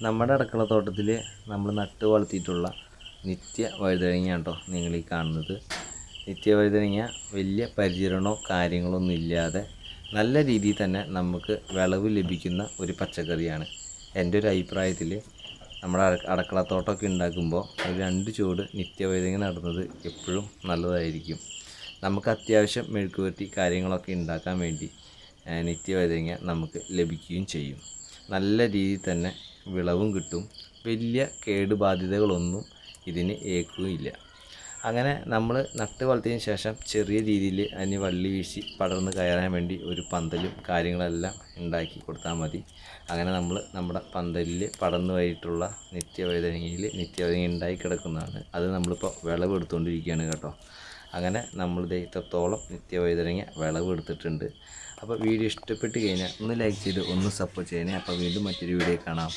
നമ്മുടെ അടുക്കളത്തോട്ടത്തിൽ നമ്മൾ നട്ട് വളർത്തിയിട്ടുള്ള നിത്യ വഴുതനങ്ങ കേട്ടോ നിങ്ങൾ ഈ കാണുന്നത്. നിത്യ വഴുതനങ്ങ വലിയ പരിചരണമോ കാര്യങ്ങളൊന്നും ഇല്ലാതെ നല്ല രീതിയിൽ തന്നെ നമുക്ക് വിളവ് ലഭിക്കുന്ന ഒരു പച്ചക്കറിയാണ്. എൻ്റെ ഒരു അഭിപ്രായത്തിൽ നമ്മുടെ അടുക്കളത്തോട്ടമൊക്കെ ഉണ്ടാക്കുമ്പോൾ ഒരു 2 ചുവട് നിത്യവഴുതനങ്ങ നടുന്നത് എപ്പോഴും നല്ലതായിരിക്കും. നമുക്ക് അത്യാവശ്യം മെഴുക്കുവരട്ടി കാര്യങ്ങളൊക്കെ ഉണ്ടാക്കാൻ വേണ്ടി നിത്യവഴുതനങ്ങ നമുക്ക് ലഭിക്കുകയും ചെയ്യും. നല്ല രീതിയിൽ തന്നെ വിളവും കിട്ടും. വലിയ കേടുബാധ്യതകളൊന്നും ഇതിന് ഏൽക്കുകയില്ല. അങ്ങനെ നമ്മൾ നട്ട് വളർത്തിയതിന് ശേഷം ചെറിയ രീതിയിൽ അതിന് വള്ളി വീശി പടർന്ന് കയറാൻ വേണ്ടി ഒരു പന്തലും കാര്യങ്ങളെല്ലാം ഉണ്ടാക്കി കൊടുത്താൽ മതി. അങ്ങനെ നമ്മൾ നമ്മുടെ പന്തലിൽ പടർന്നു പോയിട്ടുള്ള നിത്യവഴുതനങ്ങ ഉണ്ടായി കിടക്കുന്നതാണ്. അത് നമ്മളിപ്പോൾ വിളവെടുത്തുകൊണ്ടിരിക്കുകയാണ് കേട്ടോ. അങ്ങനെ നമ്മൾ ഇത്രത്തോളം നിത്യവഴുതനങ്ങ വിളവെടുത്തിട്ടുണ്ട്. അപ്പോൾ വീഡിയോ ഇഷ്ടപ്പെട്ട് കഴിഞ്ഞാൽ ഒന്ന് ലൈക്ക് ചെയ്ത് ഒന്ന് സപ്പോർട്ട് ചെയ്യണേ. അപ്പോൾ വീണ്ടും മറ്റൊരു വീഡിയോ കാണാം.